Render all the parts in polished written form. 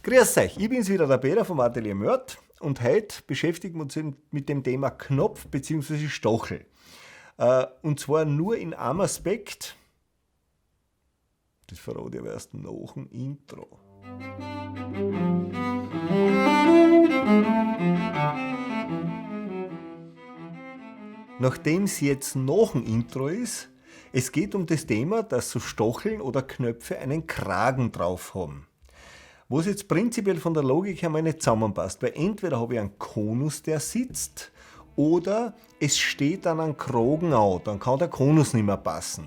Grüß euch, ich bin's wieder, der Peter vom Atelier Mörd und heute beschäftigen wir uns mit dem Thema Knopf bzw. Stachel. Und zwar nur in einem Aspekt, das verrate ich aber erst nach dem Intro. Nachdem es jetzt nach dem Intro ist, es geht um das Thema, dass so Stacheln oder Knöpfe einen Kragen drauf haben. Was jetzt prinzipiell von der Logik her mal nicht zusammenpasst, weil entweder habe ich einen Konus, der sitzt, oder es steht dann ein Kragen an, dann kann der Konus nicht mehr passen.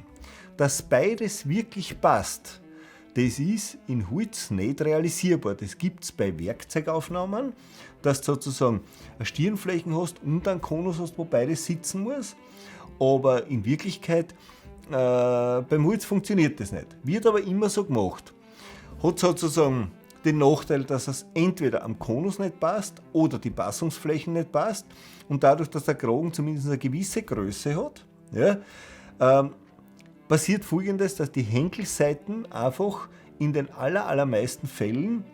Dass beides wirklich passt, das ist in Holz nicht realisierbar. Das gibt es bei Werkzeugaufnahmen, dass du sozusagen eine Stirnfläche hast und einen Konus hast, wo beides sitzen muss. Aber in Wirklichkeit, beim Holz funktioniert das nicht. Wird aber immer so gemacht. Hat sozusagen den Nachteil, dass es entweder am Konus nicht passt oder die Passungsflächen nicht passt. Und dadurch, dass der Kragen zumindest eine gewisse Größe hat, ja, passiert Folgendes, dass die Henkelseiten einfach in den allermeisten Fällen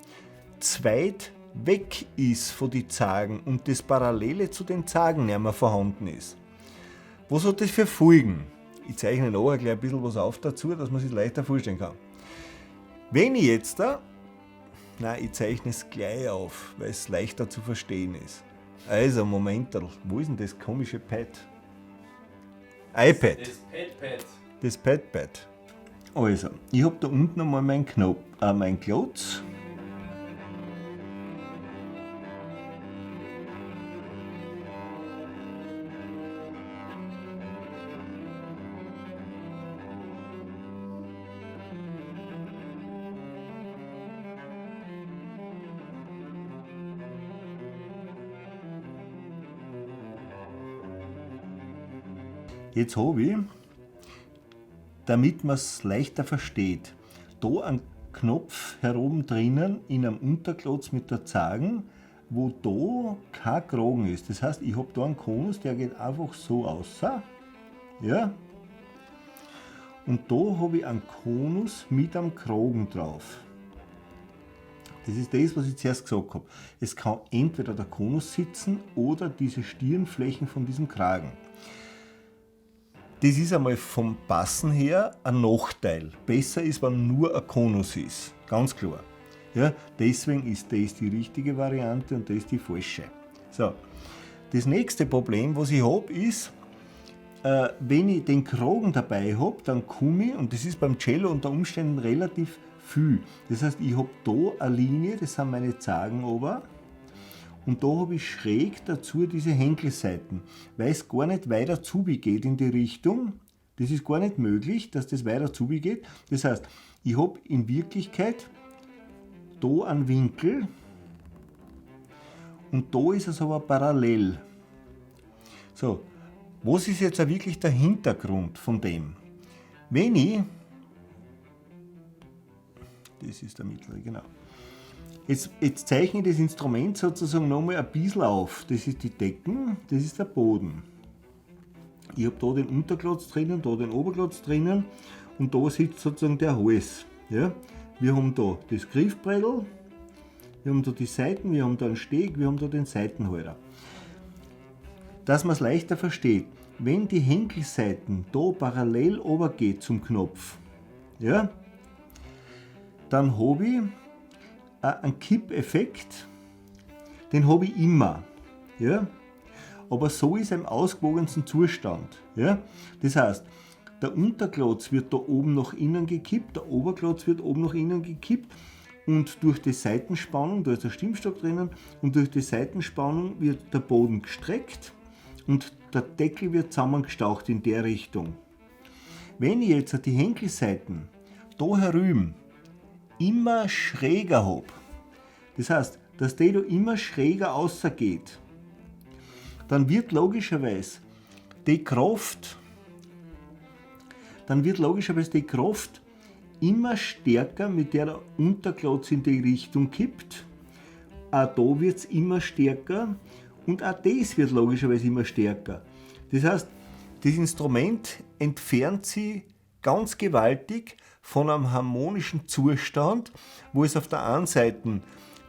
zweit weg ist von den Zagen und das Parallele zu den Zagen nicht mehr vorhanden ist. Was hat das für Folgen? Ich zeichne nachher gleich ein bisschen was auf dazu, dass man sich leichter vorstellen kann. Wenn ich jetzt ich zeichne es gleich auf, weil es leichter zu verstehen ist. Also, Moment, wo ist denn das komische Pad? iPad. Das Pad. Also, ich habe da unten einmal meinen Klotz. Jetzt habe ich, damit man es leichter versteht, da einen Knopf herum drinnen in einem Unterklotz mit der Zagen, wo da kein Kragen ist. Das heißt, ich habe da einen Konus, der geht einfach so aus. Ja? Und da habe ich einen Konus mit einem Kragen drauf. Das ist das, was ich zuerst gesagt habe. Es kann entweder der Konus sitzen oder diese Stirnflächen von diesem Kragen. Das ist einmal vom Passen her ein Nachteil. Besser ist, wenn nur ein Konus ist. Ganz klar. Ja, deswegen ist das die richtige Variante und das die falsche. So. Das nächste Problem, was ich habe, ist, wenn ich den Kragen dabei habe, dann komme ich, und das ist beim Cello unter Umständen relativ viel. Das heißt, ich habe da eine Linie, das sind meine Zagen oben. Und da habe ich schräg dazu diese Henkelseiten, weil es gar nicht weiter zugeht in die Richtung. Das ist gar nicht möglich, dass das weiter zugeht. Das heißt, ich habe in Wirklichkeit da einen Winkel und da ist es aber parallel. So, was ist jetzt wirklich der Hintergrund von dem? Wenn ich, das ist der mittlere, genau. Jetzt zeichne ich das Instrument sozusagen nochmal ein bisschen auf. Das ist die Decken, das ist der Boden. Ich habe da den Unterklotz drinnen, da den Oberklotz drinnen und da sitzt sozusagen der Hals. Ja? Wir haben da das Griffbrettel, wir haben da die Seiten, wir haben da einen Steg, wir haben da den Seitenhalter. Dass man es leichter versteht, wenn die Henkelseiten da parallel runtergeht zum Knopf, ja, dann habe ich einen Kippeffekt, den habe ich immer. Ja? Aber so ist er im ausgewogensten Zustand. Ja? Das heißt, der Unterklotz wird da oben nach innen gekippt, der Oberklotz wird oben nach innen gekippt und durch die Seitenspannung, da ist der Stimmstock drinnen, und durch die Seitenspannung wird der Boden gestreckt und der Deckel wird zusammengestaucht in der Richtung. Wenn ich jetzt die Henkelseiten da herüben immer schräger habe, das heißt, dass der da immer schräger rausgeht, dann wird logischerweise die Kraft immer stärker, mit der der Unterklotz in die Richtung kippt. Auch da wird es immer stärker und auch das wird logischerweise immer stärker. Das heißt, das Instrument entfernt sich ganz gewaltig von einem harmonischen Zustand, wo es auf der einen Seite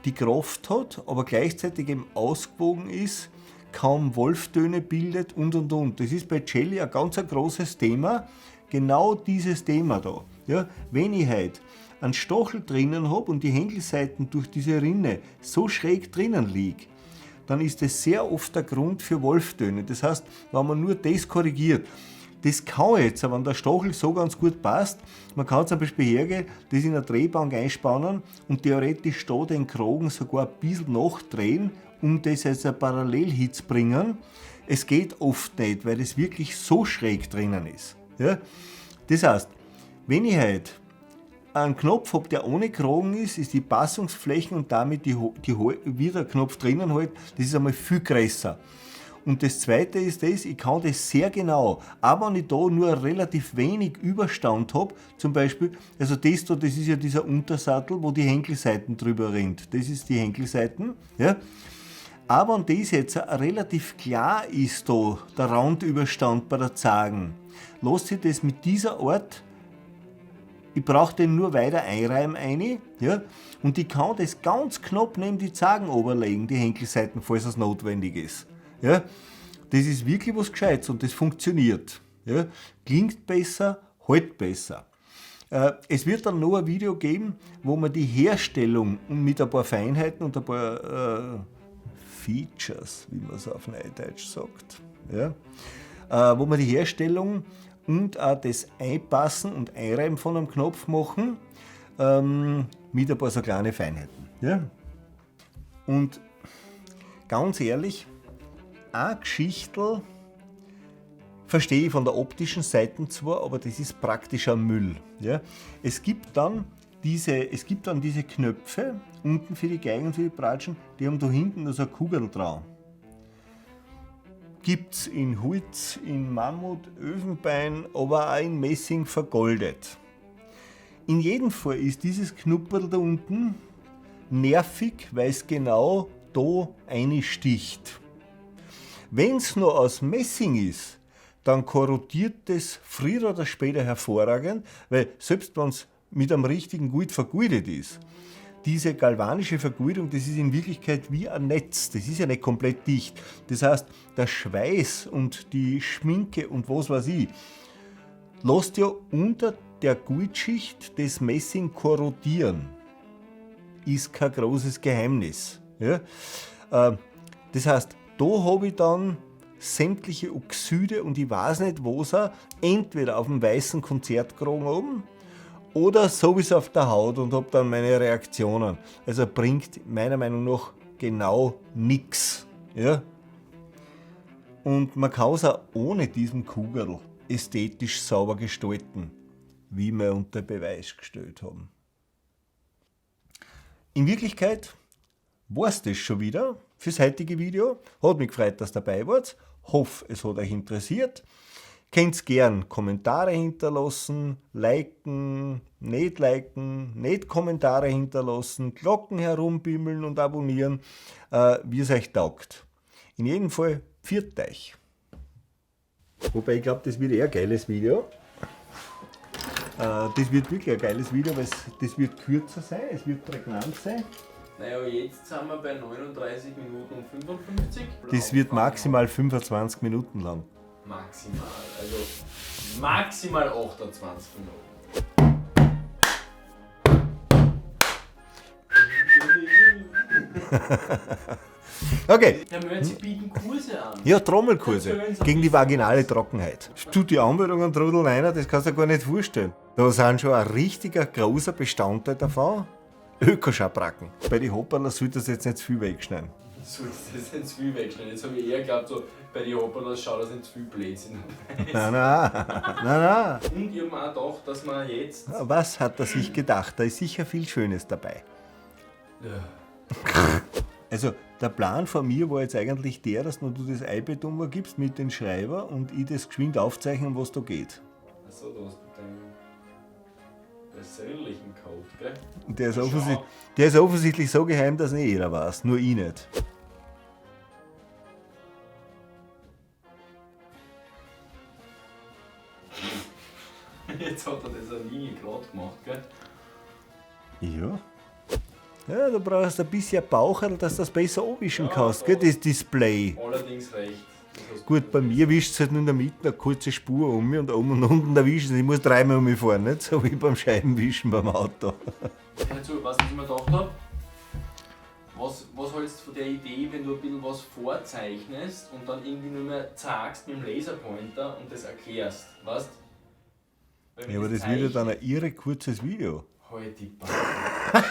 die Kraft hat, aber gleichzeitig eben ausgewogen ist, kaum Wolftöne bildet und. Das ist bei Celli ein ganz großes Thema, genau dieses Thema da. Ja, wenn ich halt einen Stachel drinnen habe und die Hängelseiten durch diese Rinne so schräg drinnen liegen, dann ist das sehr oft der Grund für Wolftöne. Das heißt, wenn man nur das korrigiert, das kann jetzt, wenn der Stachel so ganz gut passt, man kann zum Beispiel hergehen, das in eine Drehbank einspannen und theoretisch da den Kragen sogar ein bisschen nachdrehen, um das als ein Parallelhit zu bringen. Es geht oft nicht, weil das wirklich so schräg drinnen ist. Ja? Das heißt, wenn ich halt einen Knopf habe, der ohne Kragen ist, ist die Passungsfläche und damit wie der Knopf drinnen halt, das ist einmal viel größer. Und das zweite ist das, ich kann das sehr genau, auch wenn ich da nur relativ wenig Überstand habe, zum Beispiel, also das da, das ist ja dieser Untersattel, wo die Henkelseiten drüber rinnt. Das ist die Henkelseiten. Ja. Aber wenn das jetzt relativ klar ist, da, der Randüberstand bei der Zagen, lässt sich das mit dieser Art, ich brauche den nur weiter einreiben rein, ja, und ich kann das ganz knapp neben die Zagen oberlegen, die Henkelseiten, falls es notwendig ist. Ja, das ist wirklich was Gescheites und das funktioniert. Ja, klingt besser, hält besser. Es wird dann noch ein Video geben, wo man die Herstellung mit ein paar Feinheiten und ein paar Features, wie man es auf Neudeutsch sagt, ja, wo man die Herstellung und auch das Einpassen und Einreiben von einem Knopf machen, mit ein paar so kleine Feinheiten. Ja. Und ganz ehrlich, eine Geschichte verstehe ich von der optischen Seite zwar, aber das ist praktischer Müll. Ja. Es gibt dann diese Knöpfe unten für die Geigen und für die Bratschen, die haben da hinten so eine Kugel dran. Gibt es in Holz, in Mammut, Öfenbein, aber auch in Messing vergoldet. In jedem Fall ist dieses Knupperl da unten nervig, weil es genau da einsticht. Wenn es noch aus Messing ist, dann korrodiert es früher oder später hervorragend, weil selbst wenn es mit einem richtigen Gult vergoldet ist, diese galvanische Vergoldung, das ist in Wirklichkeit wie ein Netz, das ist ja nicht komplett dicht. Das heißt, der Schweiß und die Schminke und was weiß ich, lässt ja unter der Guldschicht das Messing korrodieren. Ist kein großes Geheimnis. Ja? Das heißt, da habe ich dann sämtliche Oxide und ich weiß nicht was, entweder auf dem weißen Konzertkragen oben oder sowieso auf der Haut und habe dann meine Reaktionen. Also bringt meiner Meinung nach genau nichts. Ja? Und man kann es auch ohne diesen Kugel ästhetisch sauber gestalten, wie wir unter Beweis gestellt haben. In Wirklichkeit war es das schon wieder fürs heutige Video. Hat mich gefreut, dass ihr dabei wart. Hoffe, es hat euch interessiert. Könnt gern Kommentare hinterlassen, liken, nicht Kommentare hinterlassen, Glocken herumbimmeln und abonnieren, wie es euch taugt. In jedem Fall, pfiat euch. Wobei ich glaube, das wird eher ein geiles Video. Das wird wirklich ein geiles Video, weil das wird kürzer sein, es wird prägnant sein. Naja, jetzt sind wir bei 39 Minuten und 55. Das wird maximal 25 Minuten lang. Maximal, also maximal 28 Minuten. Okay. Der Mörzi bieten Kurse an. Ja, Trommelkurse gegen die vaginale Trockenheit. Du die Anmeldungen trudeln rein, das kannst du dir gar nicht vorstellen. Da sind schon ein richtiger großer Bestandteil davon. Ökoschabracken. Bei den Hopperler sollte das jetzt nicht zu viel wegschneiden. Sollst du das nicht zu viel wegschneiden? Jetzt habe ich eher geglaubt, so, bei den Hopperlers schaut das nicht zu viel Blödsinn Nein. Und ich habe mir auch gedacht, dass man jetzt... Was hat er sich gedacht? Da ist sicher viel Schönes dabei. Ja. Also der Plan von mir war jetzt eigentlich der, dass du das iPad umgibst mit dem Schreiber und ich das geschwind aufzeichnen, was da geht. Achso, du hast mit deinem persönlichen Code, gell? Und der ist offensichtlich so geheim, dass nicht jeder weiß, nur ich nicht. Jetzt hat er das eine Linie gerade gemacht, gell? Ja. Ja, du brauchst ein bisschen Baucherl, dass du das besser abwischen Ja, kannst, da- gell, das Display. Allerdings recht. Das hast du Gut, bei mir wischt es halt nur in der Mitte eine kurze Spur um mich und oben und unten erwischen. Ich muss dreimal um mich fahren, nicht so wie beim Scheibenwischen beim Auto. Dazu, was ich mir gedacht habe, was hältst du von der Idee, wenn du ein bisschen was vorzeichnest und dann irgendwie nur mehr zeigst mit dem Laserpointer und das erklärst, weißt? Weil wenn Ja, aber das wird ja dann ein irre kurzes Video. Halt die Backen.